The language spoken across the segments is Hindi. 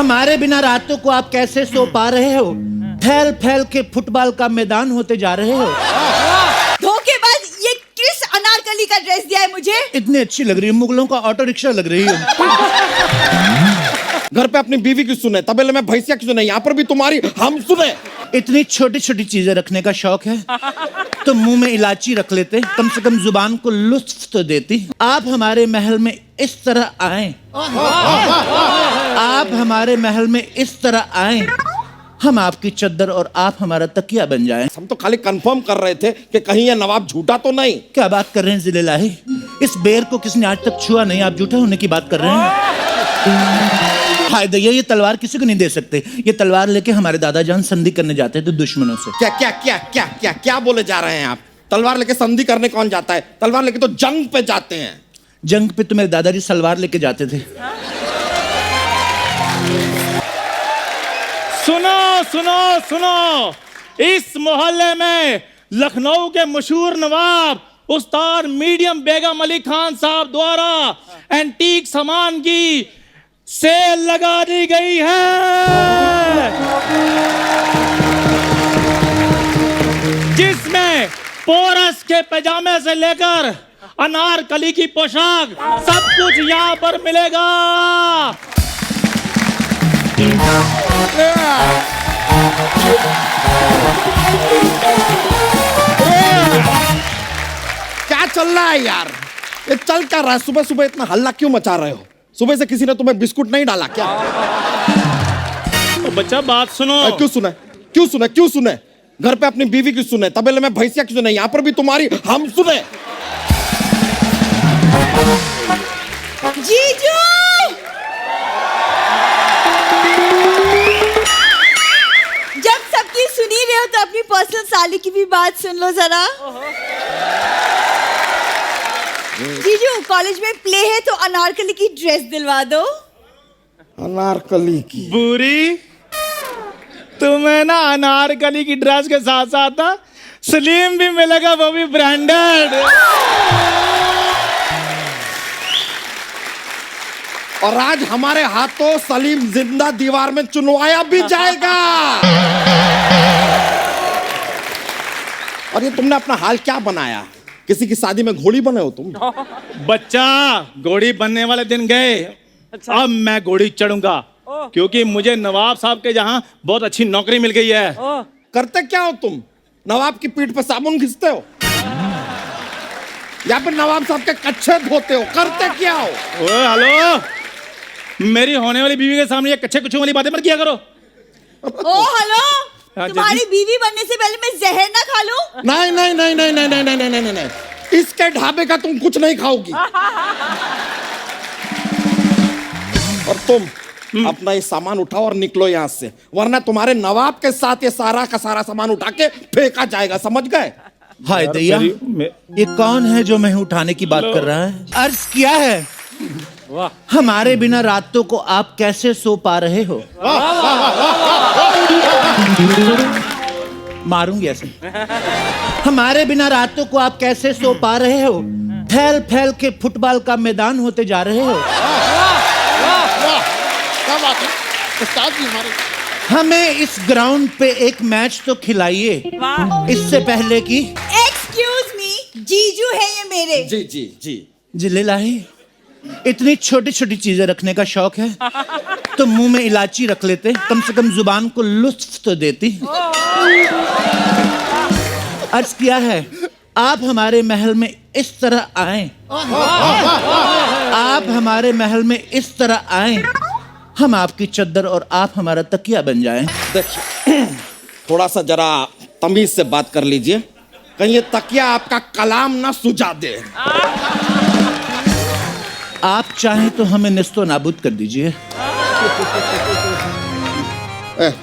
हमारे बिना रातों को आप कैसे सो पा रहे हो? फैल फैल के फुटबॉल का मैदान होते जा रहे हो। धोखेबाज, ये किस अनारकली का ड्रेस दिया है मुझे? इतनी अच्छी लग रही है, मुगलों का ऑटो रिक्शा लग रही है। घर पे अपनी बीवी की सुने, तबेले में भैंसिया की सुने, यहाँ पर भी तुम्हारी हम सुने। इतनी छोटी छोटी चीजें रखने का शौक है तो मुंह में इलायची रख लेते, कम से कम जुबान को लुत्फ तो देती। आप हमारे महल में इस तरह आए, आप हमारे महल में इस तरह आए, हम आपकी चद्दर और आप हमारा तकिया बन जाएं। हम तो खाली कंफर्म कर रहे थे कि कहीं ये नवाब झूठा तो नहीं। क्या बात कर रहे हैं जिले लाही? इस बेर को किसने आज तक छुआ नहीं, आप झूठा होने की बात कर रहे हैं। हाय दैया, ये तलवार किसी को नहीं दे सकते। ये तलवार लेके हमारे दादाजान संधि करने जाते थे दुश्मनों से। क्या क्या क्या क्या क्या क्या बोले जा रहे हैं आप? तलवार लेके संधि करने कौन जाता है? तलवार लेके तो जंग पे जाते हैं। जंग पे तो मेरे दादाजी सलवार लेके जाते थे। सुनो सुनो सुनो, इस मोहल्ले में लखनऊ के मशहूर नवाब उस्ताद मीडियम बेगम अली खान साहब द्वारा एंटीक सामान की सेल लगा दी गई है, जिसमें पोरस के पैजामे से लेकर अनारकली की पोशाक सब कुछ यहाँ पर मिलेगा। क्या चल रहा है यार? ये चल क्या रहा है? सुबह सुबह इतना हल्ला क्यों मचा रहे हो? सुबह से किसी ने तुम्हें बिस्कुट नहीं डाला क्या? तो बच्चा बात सुनो। क्यों सुने? क्यों सुने? क्यों सुने? घर पे अपनी बीवी की सुने, तबेले में भैंसिया की सुने, यहाँ पर भी तुम्हारी हम सुने। जीजू! जब सबकी सुनी रहे हो तो अपनी पर्सनल साली की भी बात सुन लो जरा। जीजू, कॉलेज में प्ले है तो अनारकली की ड्रेस दिलवा दो। अनारकली की? बुरी, तुम्हें ना अनारकली की ड्रेस के साथ साथ ना स्लीम भी मिलेगा, वो भी ब्रांडेड। और आज हमारे हाथों सलीम जिंदा दीवार में चुनवाया भी जाएगा। और ये तुमने अपना हाल क्या बनाया? किसी की शादी में घोड़ी बने हो तुम? बच्चा, घोड़ी बनने वाले दिन गए। अब मैं घोड़ी चढ़ूंगा, क्योंकि मुझे नवाब साहब के जहां बहुत अच्छी नौकरी मिल गई है। करते क्या हो तुम? नवाब की पीठ पे साबुन घिसते हो या फिर नवाब साहब के कच्छे धोते हो? करते क्या हो? ओए हेलो, मेरी होने वाली बीवी के सामने ये कच्चे कुछ वाली बातें मत किया करो। ओ हेलो, तुम्हारी बीवी बनने से पहले मैं जहर ना खा लूं? नहीं नहीं नहीं नहीं नहीं नहीं नहीं नहीं नहीं, इसके ढाबे का तुम कुछ नहीं खाओगी। और तुम अपना ये सामान उठाओ और निकलो यहाँ से, वरना तुम्हारे नवाब के साथ ये सारा का सारा सामान उठा के फेंका जाएगा, समझ गए? हाय दैया, ये कौन है जो मैं उठाने की बात कर रहा है? अर्ज किया है, हमारे बिना रातों को आप कैसे सो पा रहे हो? मारूंगी ऐसे। हमारे बिना रातों को आप कैसे सो पा रहे हो? फैल फैल के फुटबॉल का मैदान होते जा रहे हो। क्या बात है उस्ताद जी हमारे? हमें इस ग्राउंड पे एक मैच तो खिलाइए, इससे पहले कि। एक्सक्यूज मी, जीजू है ये मेरे। जी जी जी। जिले लाही, इतनी छोटी छोटी चीजें रखने का शौक है तो मुंह में इलायची रख लेते, कम से कम जुबान को लुत्फ तो देती। अर्ज किया है, आप हमारे महल में इस तरह आए, आप हमारे महल में इस तरह आए, हम आपकी चद्दर और आप हमारा तकिया बन जाएं। देखिए, थोड़ा सा जरा तमीज से बात कर लीजिए, कहीं ये तकिया आपका कलाम ना सुझा दे। आप चाहें तो हमें निस्तो नाबूद कर दीजिए।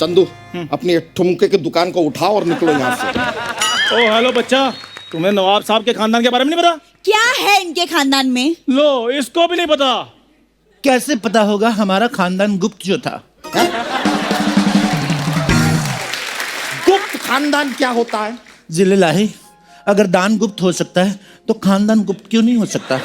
चंदू, अपनी ठुमके की दुकान को उठाओ और निकलो यहाँ से। ओ हेलो बच्चा, तुम्हें नवाब साहब के खानदान के बारे में नहीं पता? क्या है इनके खानदान में? लो, इसको भी नहीं पता। कैसे पता होगा? हमारा खानदान गुप्त जो था। गुप्त खानदान क्या होता है? जिले लाही, अगर दान गुप्त हो सकता है तो खानदान गुप्त क्यों नहीं हो सकता?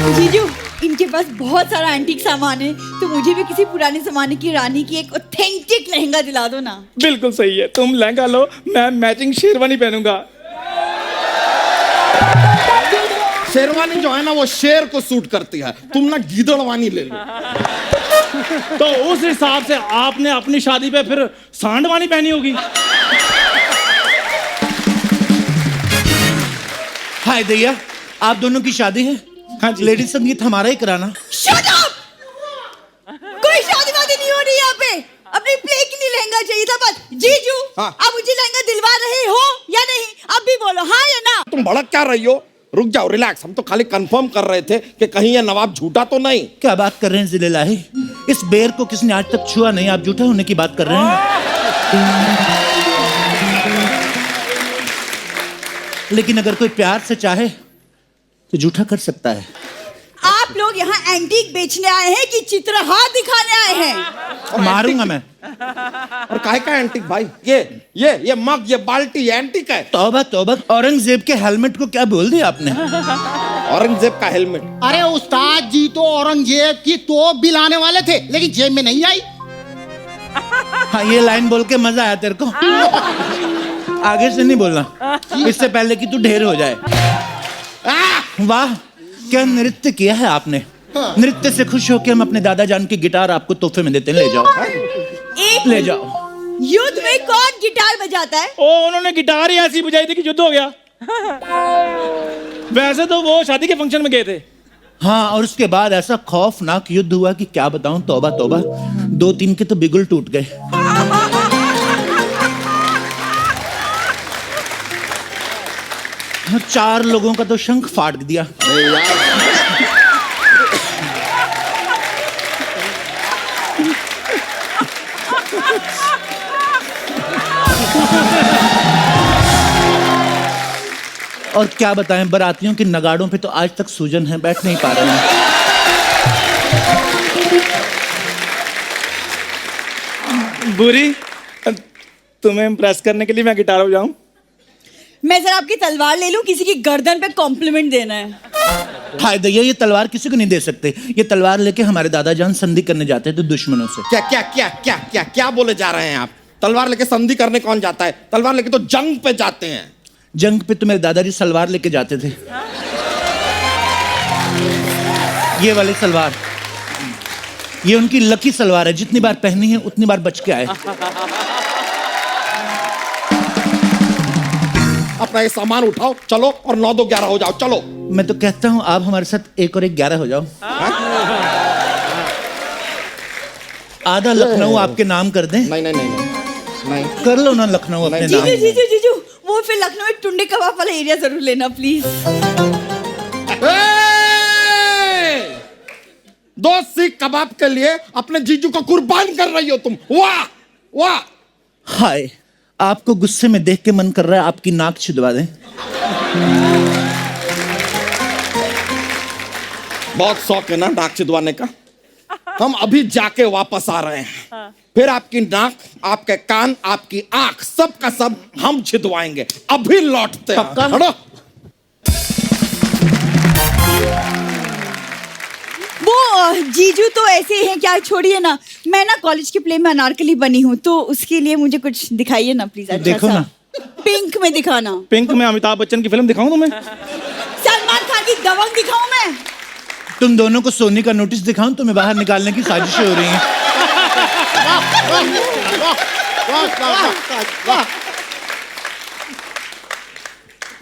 जीजू, इनके पास बहुत सारा एंटीक सामान है, तो मुझे भी किसी पुराने जमाने की रानी की एक ऑथेंटिक लहंगा दिला दो ना। बिल्कुल सही है, तुम लहंगा लो, मैं मैचिंग शेरवानी पहनूंगा। शेरवानी जो है ना वो शेर को सूट करती है, तुम ना गीदड़वानी ले लो। तो उस हिसाब से आपने अपनी शादी पे फिर सांडवानी पहनी होगी। हाय दैया, आप दोनों की शादी है? हाँ जी। लेडीज संगीत हमारा ही कराना। Shut up! कोई शादी वादी नहीं हो रही यहाँ पे। अपनी प्ले के लिए लहंगा चाहिए था बस। जीजू, हाँ। आप मुझे लहंगा दिलवा रहे हो या नहीं? अब भी बोलो हाँ या ना। तुम भड़क क्या रही हो? रुक जाओ, रिलैक्स, हम तो खाली कंफर्म कर रहे थे कि कहीं ये नवाब झूठा तो नहीं। क्या बात कर रहे हैं जिले लाही? इस बेर को किसने आज तक छुआ नहीं, आप झूठा होने की बात कर रहे हैं। लेकिन अगर कोई प्यार से चाहे तो झूठा कर सकता है। आप लोग यहाँ एंटीक बेचने आए हैं कि चित्रहार दिखाने आए हैं? मारूंगा मैं। और काहे का एंटीक भाई? ये मग, ये बाल्टी एंटीक है। तौबा तौबा, औरंगजेब के हेलमेट को क्या बोल दिया आपने? औरंगजेब का हेलमेट? अरे उस्ताद जी तो औरंगजेब की तोप भी लाने वाले थे, लेकिन जेब में नहीं आई। हाँ, ये लाइन बोल के मजा आया तेरे को? आगे से नहीं बोलना, इससे पहले कि तू ढेर हो जाए। वाह, क्या नृत्य किया है आपने। नृत्य से खुश होकर हम अपने दादा जान की गिटार आपको तोहफे में देते हैं, ले जाओ। एक ले जाओ। युद्ध में कौन गिटार बजाता है? ओ, उन्होंने गिटार ही ऐसी बजाई थी कि युद्ध हो गया। वैसे तो वो शादी के फंक्शन में गए थे। हाँ, और उसके बाद ऐसा खौफनाक युद्ध हुआ कि क्या बताऊं, तौबा तौबा, 2-3 के तो बिगुल टूट गए। और 4 लोगों का तो शंख फाड़ दिया। और क्या बताएं, बारातियों की नगाड़ों पे तो आज तक सूजन है, बैठ नहीं पा रहे हैं। बुरी, तुम्हें इम्प्रेस करने के लिए मैं गिटार बजाऊं? मैं जरा आपकी तलवार ले लूं, किसी की गर्दन पे कॉम्प्लीमेंट देना है। हाय दैया, ये तलवार किसी को नहीं दे सकते। ये तलवार लेके हमारे दादा जान संधि करने जाते थे दुश्मनों से। क्या क्या क्या क्या क्या क्या बोले जा रहे हैं आप? तलवार लेके संधि करने कौन जाता है? तलवार लेके तो जंग पे जाते हैं। जंग पे तो मेरे दादाजी सलवार लेके जाते थे। ये वाली सलवार, ये उनकी लकी सलवार है, जितनी बार पहनी है उतनी बार बच के आए। अपना ये सामान उठाओ, चलो, और 9-2-11 हो जाओ, चलो। मैं तो कहता हूं आप हमारे साथ 1 और 1 11 हो जाओ। आधा लखनऊ आपके नाम कर दें। नहीं नहीं नहीं नहीं नहीं। कर लो ना लखनऊ अपने नाम। जीजू जीजू जीजू, वो फिर लखनऊ में टुंडे कबाब वाला एरिया जरूर लेना प्लीज। 2 सीख कबाब के लिए अपने जीजू को कुर्बान कर रही हो तुम। वाह वाह। हाय, आपको गुस्से में देख के मन कर रहा है आपकी नाक छिदवा दें। बहुत शौक है ना नाक छिदवाने का? हम अभी जाके वापस आ रहे हैं। फिर आपकी नाक, आपके कान, आपकी आंख, सब का सब हम छिदवाएंगे। अभी लौटते हैं। पक्का? हटो। वो जीजू तो ऐसे ही हैं, क्या छोड़िए ना। मैं ना कॉलेज के प्ले में अनारकली बनी हूँ, तो उसके लिए मुझे कुछ दिखाइए ना प्लीज। अच्छा देखो सा। ना। पिंक में दिखाना। पिंक में अमिताभ बच्चन की फिल्म दिखाऊं तुम्हें? सलमान खान की दबंग दिखाऊं मैं? तुम दोनों को सोनी का नोटिस दिखाऊं, तुम्हें बाहर निकालने की साजिशें हो रही हैं।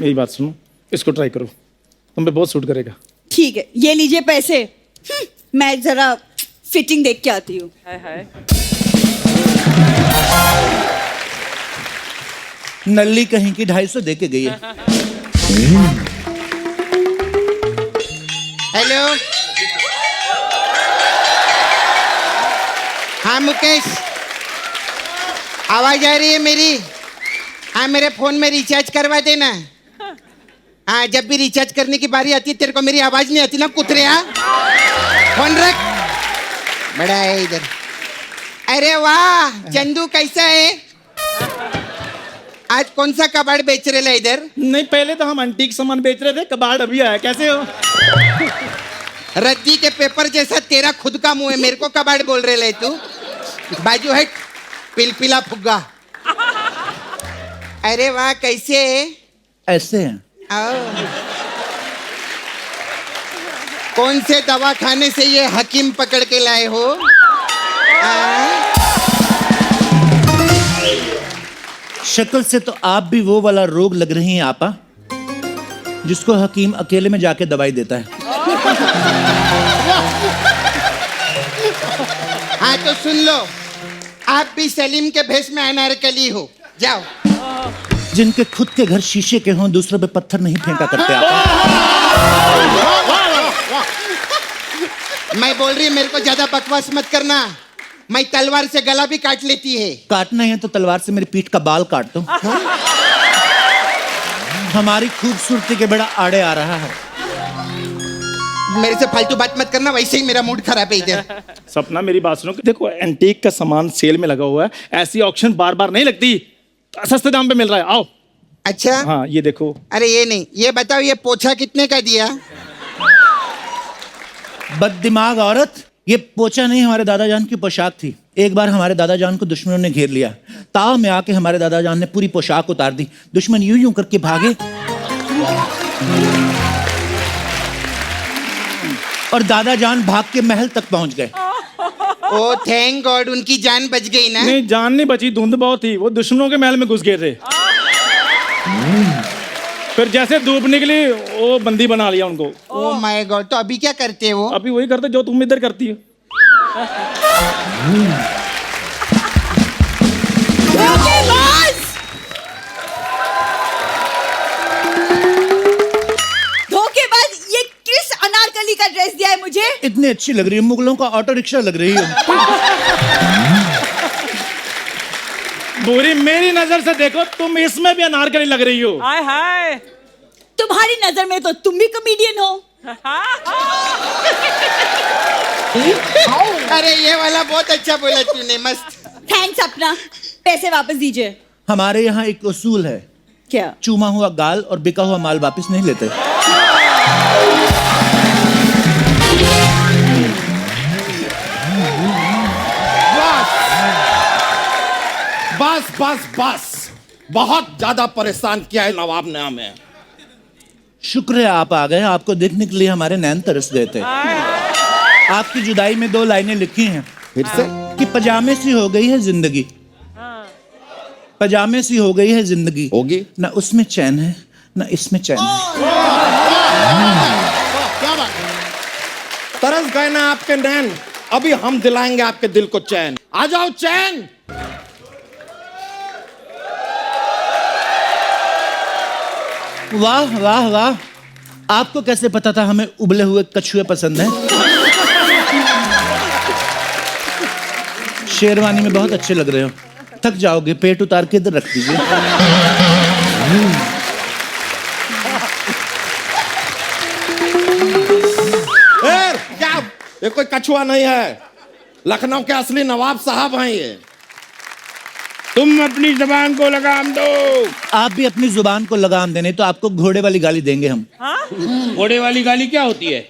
मेरी बात सुनो, इसको ट्राई करो, तुम पे बहुत सूट करेगा। ठीक है, ये लीजिए पैसे। मैं जरा फिटिंग देख के आती हूँ। नल्ली कहीं की 250 दे के गई है। हेलो, हाँ मुकेश, आवाज आ रही है मेरी? हाँ, मेरे फोन में रिचार्ज करवा देना। हाँ, जब भी रिचार्ज करने की बारी आती है तेरे को मेरी आवाज नहीं आती ना कुतरिया। फोन रख, बड़ा है इधर। अरे वाह चंदू, कैसा है? आज कौन सा कबाड़ बेच रहे ला इधर? नहीं, पहले तो हम एंटीक सामान बेच रहे थे, कबाड़ अभी आया। कैसे हो? रद्दी के पेपर जैसा तेरा खुद का मुंह है, मेरे को कबाड़ बोल रहे ले तू। बाजू हट, पिलपिला फुग्गा। अरे वाह, कैसे ऐसे हैं। आओ। कौन से दवा खाने से ये हकीम पकड़ के लाए हो? शक्ल से तो आप भी वो वाला रोग लग रही हैं आपा, जिसको हकीम अकेले में जाके दवाई देता है। हाँ तो सुन लो, आप भी सलीम के भेष में अनारकली हो। जाओ। जिनके खुद के घर शीशे के हों, दूसरों पे पत्थर नहीं फेंका करते आप। मैं बोल रही हूँ, मेरे को ज्यादा बकवास मत करना। मैं तलवार से गला भी काट लेती है। काटना है तो तलवार से मेरी पीठ का बाल काट दो। हमारी खूबसूरती के बड़ा आड़े आ रहा है। मेरे से फालतू बात मत करना, वैसे ही मेरा मूड खराब है इधर। सपना मेरी बात सुनो, देखो एंटीक का सामान सेल में लगा हुआ है, ऐसी ऑक्शन बार बार नहीं लगती, सस्ते दाम पे मिल रहा है, आओ। अच्छा हाँ ये देखो। अरे ये नहीं, ये बताओ ये पोछा कितने का दिया? बददिमाग औरत, ये पोछा नहीं, हमारे दादाजान की पोशाक थी। एक बार हमारे दादाजान को दुश्मनों ने घेर लिया, ताव में आके हमारे दादाजान ने पूरी पोशाक उतार दी। दुश्मन यूं यूं करके भागे और दादाजान भाग के महल तक पहुंच गए। ओ थैंक गॉड, उनकी जान बच गई ना। नहीं जान नहीं बची, धुंध बहुत थी, वो दुश्मनों के महल में घुस गए थे। फिर जैसे धूप निकली वो बंदी बना लिया उनको। ओ माय गॉड, तो अभी क्या करते हो? अभी वही करते जो तुम इधर करती हो। धोखेबाज! धोखेबाज, ये किस अनारकली का ड्रेस दिया है मुझे? इतनी अच्छी लग रही है, मुगलों का ऑटो रिक्शा लग रही है। बुरी मेरी नजर से देखो, तुम इसमें भी अनारकली लग रही हो। हाय हाय। तुम्हारी नजर में तो तुम भी कॉमेडियन हो। अरे ये वाला बहुत अच्छा बोला तूने, मस्त। थैंक्स अपना, पैसे वापस दीजिए। हमारे यहाँ एक उसूल है, क्या? चूमा हुआ गाल और बिका हुआ माल वापस नहीं लेते। बस बस बस, बहुत ज्यादा परेशान किया है नवाब ने हमें। शुक्र है आप आ गए, आपको देखने के लिए हमारे नैन तरस गए थे। आपकी जुदाई में 2 लाइनें लिखी हैं फिर से कि पजामे सी हो गई है जिंदगी, पजामे सी हो गई है जिंदगी, होगी ना उसमें चैन है ना इसमें चैन है। तरस गए ना आपके नैन, अभी हम दिलाएंगे आपके दिल को चैन। आ जाओ चैन। वाह वाह वाह, आपको कैसे पता था हमें उबले हुए कछुए पसंद हैं? शेरवानी में बहुत अच्छे लग रहे हो। थक जाओगे, पेट उतार के इधर रख दीजिए। क्या ये कोई कछुआ नहीं है, लखनऊ के असली नवाब साहब हैं ये। तुम अपनी जबान को लगाम दो। आप भी अपनी जुबान को लगाम देने, तो आपको घोड़े वाली गाली देंगे हम। घोड़े वाली गाली क्या होती है?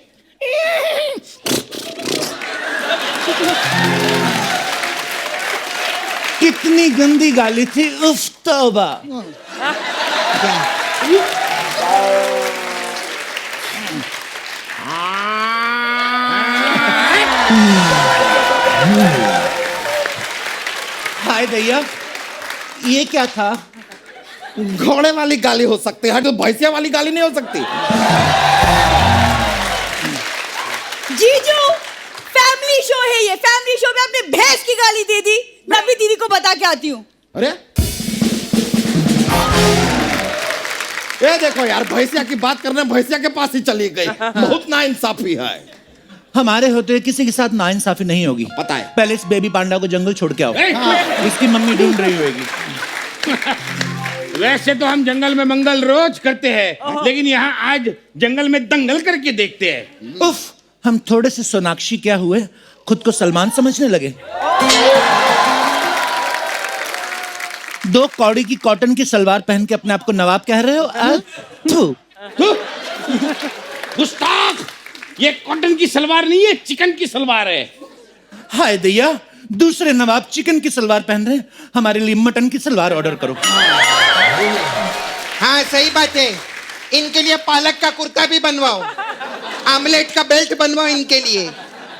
कितनी गंदी गाली थी, उफ तौबा। हाय दैया, ये क्या था? घोड़े वाली गाली हो सकती है, तो भैंसिया वाली गाली नहीं हो सकती। जीजू, फैमिली शो है ये, फैमिली शो में आपने भैंस की गाली दे दी। मैं अपनी दीदी को बता के आती हूँ। अरे ये देखो यार, भैंसिया की बात करने भैंसिया के पास ही चली गई। बहुत नाइंसाफी है। हमारे होते किसी के साथ नाइंसाफी नहीं होगी। पता है। पहले इस बेबी पांडा को जंगल छोड़ के आओ, इसकी मम्मी ढूंढ रही होगी। वैसे तो हम जंगल में मंगल रोज करते हैं, लेकिन यहाँ आज जंगल में दंगल करके देखते हैं। उफ, हम थोड़े से सोनाक्षी क्या हुए, खुद को सलमान समझने लगे। 2 कौड़ी की कॉटन की सलवार पहन के अपने आप को नवाब कह रहे हो? थू। गुस्ताख, ये कॉटन की सलवार नहीं है, चिकन की सलवार है। हाय दैया, दूसरे नवाब चिकन की सलवार पहन रहे हैं, हमारे लिए मटन की सलवार ऑर्डर करो। हाँ सही बात है, इनके लिए पालक का कुर्ता भी बनवाओ, आमलेट का बेल्ट बनवाओ इनके लिए,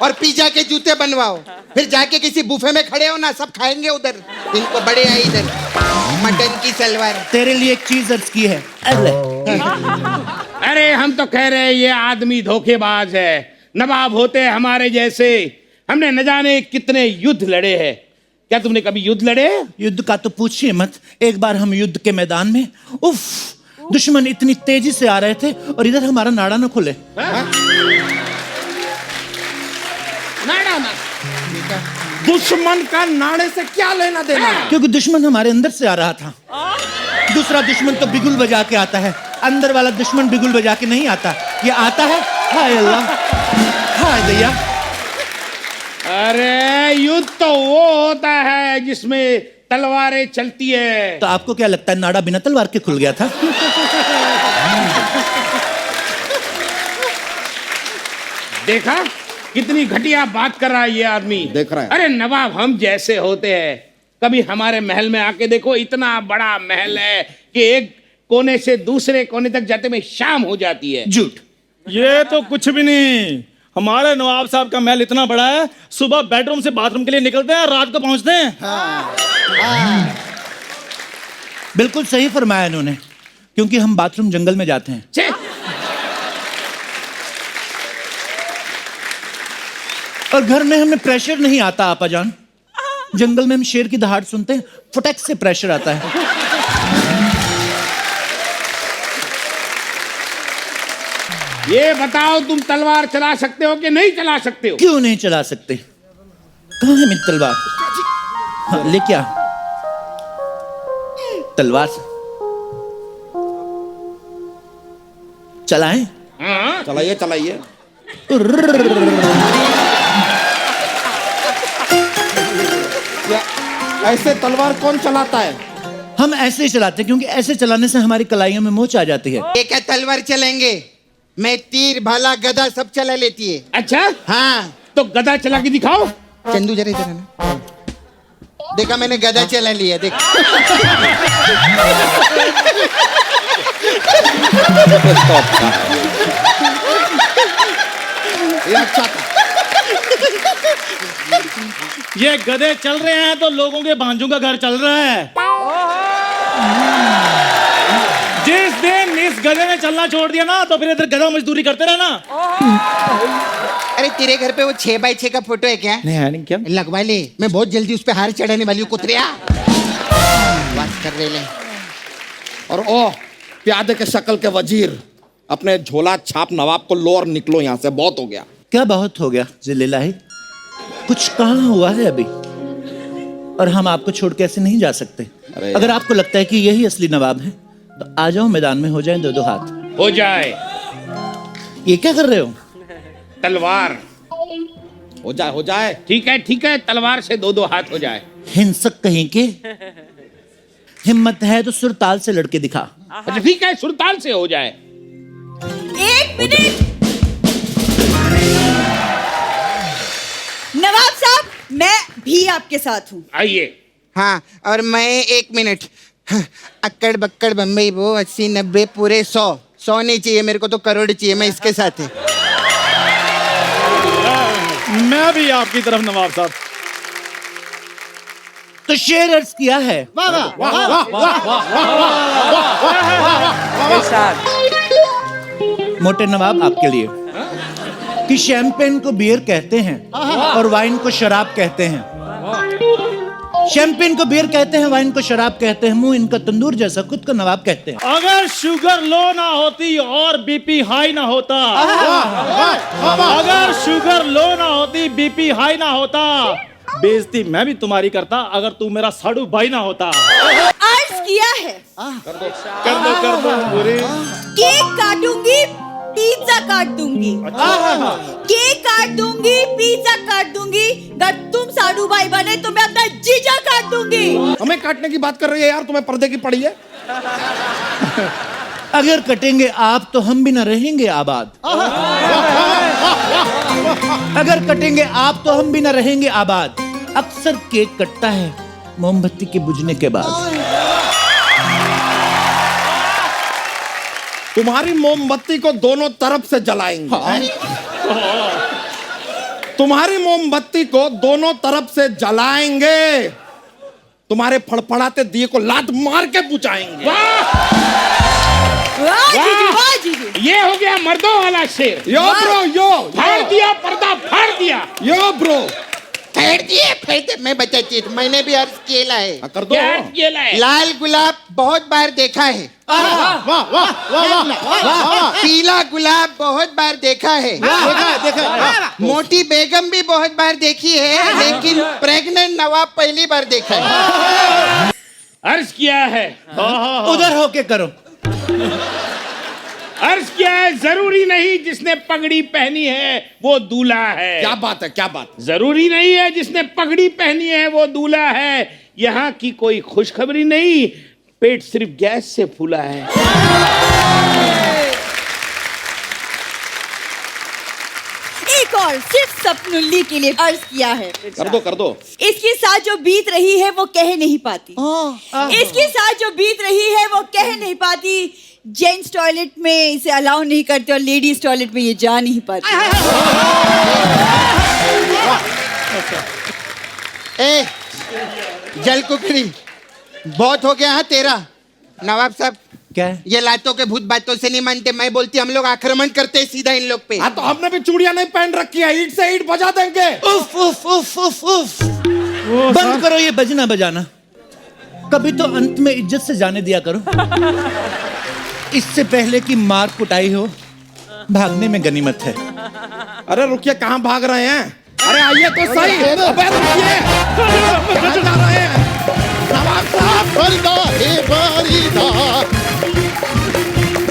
और पिज्जा के जूते बनवाओ। फिर जाके किसी बुफे में खड़े हो ना, सब खाएंगे उधर, इनको बड़े है इधर मटन की सलवार। तेरे लिए एक चीज अर्ज की है। अरे अरे हम तो कह रहे हैं ये आदमी धोखेबाज है। नवाब होते हैं हमारे जैसे, हमने न जाने कितने युद्ध लड़े हैं। क्या तुमने कभी युद्ध लड़े? युद्ध का तो पूछिए मत। एक बार हम युद्ध के मैदान में, उफ, दुश्मन इतनी तेजी से आ रहे थे और इधर हमारा नाड़ा न खुले। नाड़ा ना, दुश्मन का नाड़े से क्या लेना देना? क्योंकि दुश्मन हमारे अंदर से आ रहा था। दूसरा दुश्मन तो बिगुल बजा के आता है, अंदर वाला दुश्मन बिगुल बजा के नहीं आता। ये आता है, हाय अल्लाह, हाय दैया। अरे युद्ध तो वो होता है जिसमें तलवारें चलती है। तो आपको क्या लगता है नाड़ा बिना तलवार के खुल गया था? देखा कितनी घटिया बात कर रहा है ये आदमी। देख रहा है। अरे नवाब हम जैसे होते हैं, कभी हमारे महल में आके देखो, इतना बड़ा महल है कि एक कोने से दूसरे कोने तक जाते में शाम हो जाती है। झूठ। ये तो कुछ भी नहीं। हमारे नवाब साहब का महल इतना बड़ा है, सुबह बेडरूम से बाथरूम के लिए निकलते हैं, रात को पहुंचते हैं। बिल्कुल सही फरमाया इन्होंने, क्योंकि हम बाथरूम जंगल में जाते हैं। छे, और घर में हमें प्रेशर नहीं आता आपा जान। जंगल में हम शेर की दहाड़ सुनते हैं, फटक से प्रेशर आता है। ये बताओ तुम तलवार चला सकते हो कि नहीं चला सकते हो? क्यों नहीं चला सकते? कहाँ है मेरी तलवार? हाँ, ले क्या तलवार चलाएं? हाँ? चलाइए चलाइए। ऐसे तलवार कौन चलाता है? हम ऐसे ही चलाते हैं, क्योंकि ऐसे चलाने से हमारी कलाइयों में मोच आ जाती है। ये क्या तलवार चलेंगे? मैं तीर भाला गदा सब चला लेती है। अच्छा, हाँ तो गदा चला के दिखाओ। चंदू जरा इधर आना। देखा मैंने गदा चला लिया, देख। ये अच्छा था। ये गधे चल रहे हैं तो लोगों के भांजों का घर चल रहा है। जिस दिन इस गधे ने चलना छोड़ दिया ना, तो फिर इधर गधा मजदूरी करते रहना। अरे तेरे घर पे वो 6x6 का फोटो है क्या? नहीं क्या? लगवा ले, मैं बहुत जल्दी उस पे हार चढ़ाने वाली हूँ। कुतरिया बात कर रहे ले। और ओ प्यादे के शक्ल के वजीर, अपने झोला छाप नवाब को लो और निकलो यहाँ से, बहुत हो गया। क्या बहुत हो गया जिलेलाही? कुछ कहाँ हुआ है अभी? और हम आपको छोड़ के ऐसे नहीं जा सकते। अरे अगर आपको लगता है कि यही असली नवाब है, तो आ जाओ मैदान में, हो जाए दो दो हाथ। हो जाए। ये क्या कर रहे हो? तलवार। हो जाए हो जाए। ठीक है, तलवार से दो दो हाथ हो जाए। हिंसक कहीं के। हिम्मत है तो सुरताल से लड़के दिखा। अच्छा ठीक है, सुरताल से हो जाए। एक मिनट नवाब साहब, मैं भी आपके साथ हूँ। आइए। हाँ, और मैं 1 मिनट। अक्कड़ बक्कड़ बम्बई वो 80 90 पूरे 100 नहीं चाहिए मेरे को, तो करोड़ चाहिए। मैं इसके साथ है। मैं भी आपकी तरफ नवाब साहब। तो शेर अर्ज किया है। मोटे नवाब आपके लिए कि शैंपेन को बियर कहते हैं और वाइन को शराब कहते हैं। शैंपेन को बियर कहते हैं, वाइन को शराब कहते हैं। मुंह इनका तंदूर जैसा, खुद को नवाब कहते हैं। अगर शुगर लो ना होती और बीपी हाई ना होता, अगर शुगर लो ना होती, बीपी हाई ना होता, बेइज्जती मैं भी तुम्हारी करता अगर तू मेरा साड़ू भाई ना होता। अर्ज किया है, कर दो पूरी। केक काटूंगी, पिज्जा काट दूंगी। केक काट दूंगी, पिज्जा काट दूंगी। अगर तुम साडू भाई बने तो मैं अपना जीजा काट दूंगी। हमें काटने की बात कर रही है यार, तुम्हें पर्दे की पड़ी है? अगर कटेंगे आप तो हम भी ना रहेंगे आबाद। अगर कटेंगे आप तो हम भी ना रहेंगे आबाद। अक्सर केक कटता है मोमबत्ती के बुझने के बाद। तुम्हारी मोमबत्ती को दोनों तरफ से जलाएंगे। तुम्हारी मोमबत्ती को दोनों तरफ से जलाएंगे। तुम्हारे फड़फड़ाते दिए को लात मार के बुझाएंगे। वाह जीजू, वाह जीजू। ये हो गया मर्दों वाला शेर। यो ब्रो यो फाड़ दिया पर्दा, फाड़ दिया। यो ब्रो फेर दिए मैं बताती हूँ, मैंने भी अर्ज किया है। कर दो। क्या ये लाए? लाल गुलाब बहुत बार देखा है, पीला गुलाब बहुत बार देखा है, मोटी बेगम भी बहुत बार देखी है, लेकिन प्रेग्नेंट नवाब पहली बार देखा है। अर्ज किया है, उधर होके करो। अर्ज किया है, जरूरी नहीं जिसने पगड़ी पहनी है वो दूल्हा है। क्या बात है, क्या बात। जरूरी नहीं है जिसने पगड़ी पहनी है वो दूल्हा है। यहाँ की कोई खुशखबरी नहीं, पेट सिर्फ गैस से फूला है। एक और सिर्फ सपनुल्ली के लिए अर्ज किया है। कर दो कर दो। इसके साथ जो बीत रही है वो कह नहीं पाती। इसके साथ जो बीत रही है वो कह नहीं पाती। जेंट्स टॉयलेट में इसे अलाउ नहीं करते और लेडीज टॉयलेट में ये जा नहीं पाती। ए जल कुकरी बहुत हो गया है तेरा। नवाब साहब क्या है? ये लातों के भूत बातों से नहीं मानते। मैं बोलती हम लोग आक्रमण करते हैं सीधा इन लोग पे। हाँ तो हमने भी चूड़ियां नहीं पहन रखी है, ईंट से ईंट बजा देंगे। उफ उफ उफ उफ उफ। बंद करो ये बजना बजाना। कभी तो अंत में इज्जत से जाने दिया करो। इससे पहले कि मार कुटाई हो, भागने में गनीमत है। अरे रुकिए, कहाँ भाग रहे हैं? अरे आइए तो सही। अबे रुकिए।